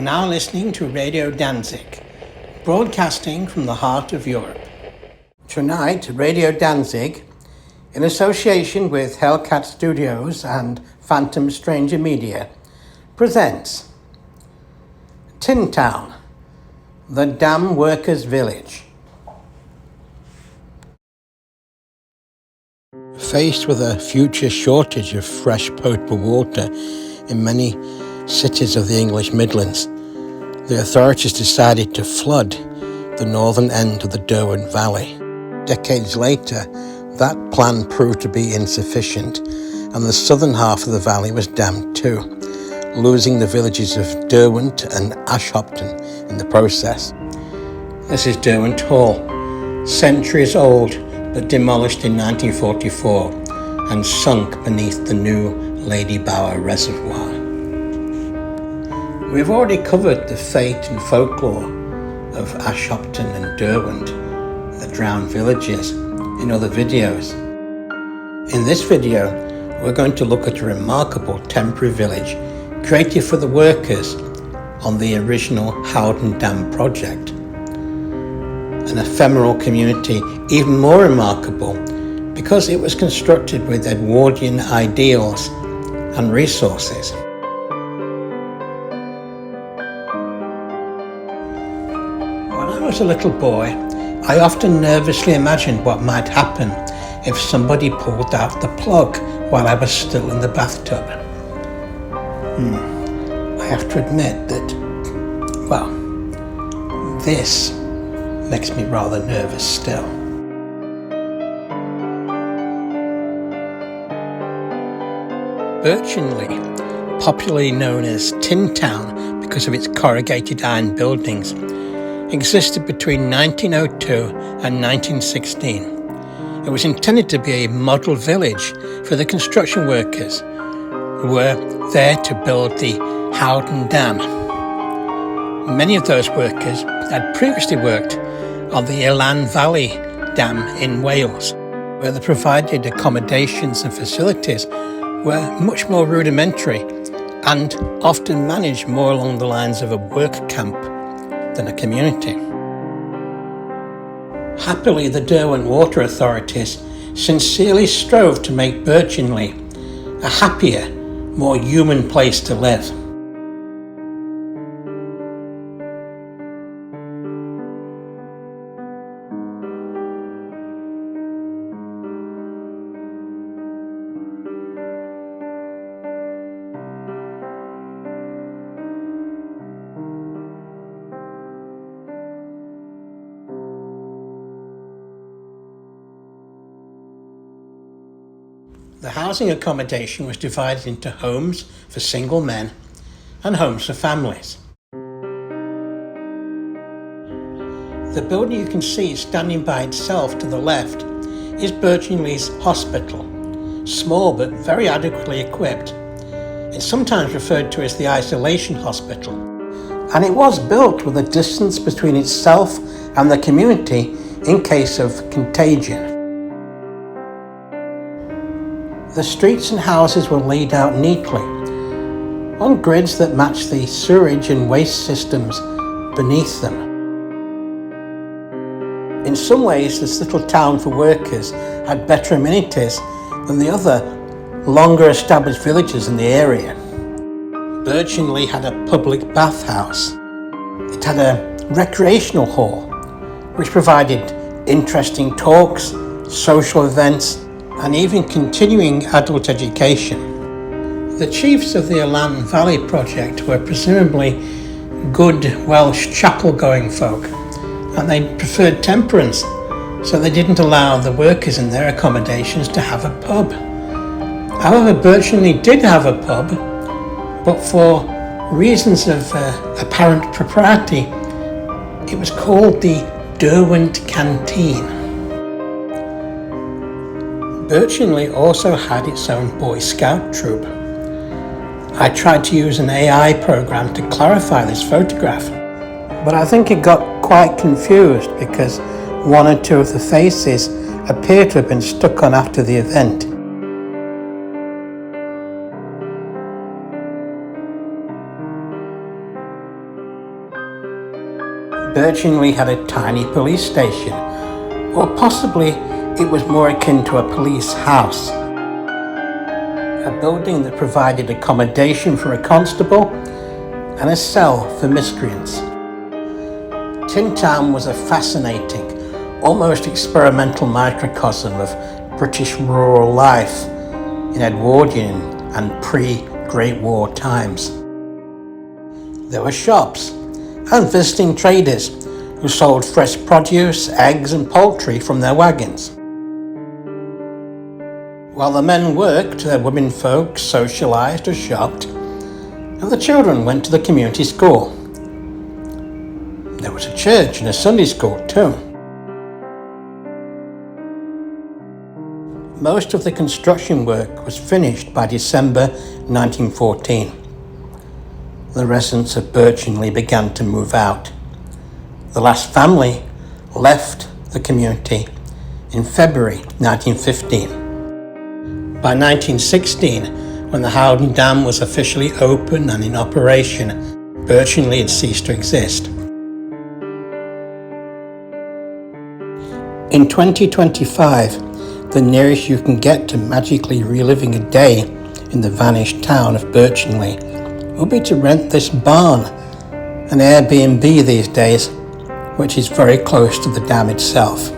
are now listening to Radio Danzig, broadcasting from the heart of Europe. Tonight, Radio Danzig, in association with Hellcat Studios and Phantom Stranger Media, presents Tin Town, the Dam Workers' Village. Faced with a future shortage of fresh potable water in many cities of the English Midlands, the authorities decided to flood the northern end of the Derwent Valley. Decades later, that plan proved to be insufficient, and the southern half of the valley was dammed too, losing the villages of Derwent and Ashopton in the process. This is Derwent Hall, centuries old but demolished in 1944 and sunk beneath the new Lady Bower Reservoir. We've already covered the fate and folklore of Ashopton and Derwent, the drowned villages, in other videos. In this video, we're going to look at a remarkable temporary village created for the workers on the original Howden Dam project. An ephemeral community even more remarkable because it was constructed with Edwardian ideals and resources. When I was a little boy, I often nervously imagined what might happen if somebody pulled out the plug while I was still in the bathtub. I have to admit that, this makes me rather nervous still. Birchinlee, popularly known as Tin Town because of its corrugated iron buildings, existed between 1902 and 1916. It was intended to be a model village for the construction workers who were there to build the Howden Dam. Many of those workers had previously worked on the Elan Valley Dam in Wales, where the provided accommodations and facilities were much more rudimentary and often managed more along the lines of a work camp than a community. Happily, the Derwent Water Authorities sincerely strove to make Birchinlee a happier, more human place to live. The housing accommodation was divided into homes for single men and homes for families. The building you can see standing by itself to the left is Birchinlee's hospital, small but very adequately equipped. It's sometimes referred to as the isolation hospital, and it was built with a distance between itself and the community in case of contagion. The streets and houses were laid out neatly, on grids that matched the sewerage and waste systems beneath them. In some ways, this little town for workers had better amenities than the other longer established villages in the area. Birchinlee had a public bathhouse. It had a recreational hall, which provided interesting talks, social events, and even continuing adult education. The chiefs of the Elan Valley project were presumably good Welsh chapel-going folk, and they preferred temperance, so they didn't allow the workers in their accommodations to have a pub. However, Birchinlee did have a pub, but for reasons of apparent propriety, it was called the Derwent Canteen. Birchinlee also had its own Boy Scout troop. I tried to use an AI program to clarify this photograph, but I think it got quite confused because one or two of the faces appear to have been stuck on after the event. Birchinlee had a tiny police station, or possibly it was more akin to a police house. A building that provided accommodation for a constable and a cell for miscreants. Tin Town was a fascinating, almost experimental microcosm of British rural life in Edwardian and pre-Great War times. There were shops and visiting traders who sold fresh produce, eggs and poultry from their wagons. While the men worked, their women folk socialised or shopped, and the children went to the community school. There was a church and a Sunday school too. Most of the construction work was finished by December 1914. The residents of Birchinlee began to move out. The last family left the community in February 1915. By 1916, when the Howden Dam was officially open and in operation, Birchinlee had ceased to exist. In 2025, the nearest you can get to magically reliving a day in the vanished town of Birchinlee will be to rent this barn, an Airbnb these days, which is very close to the dam itself.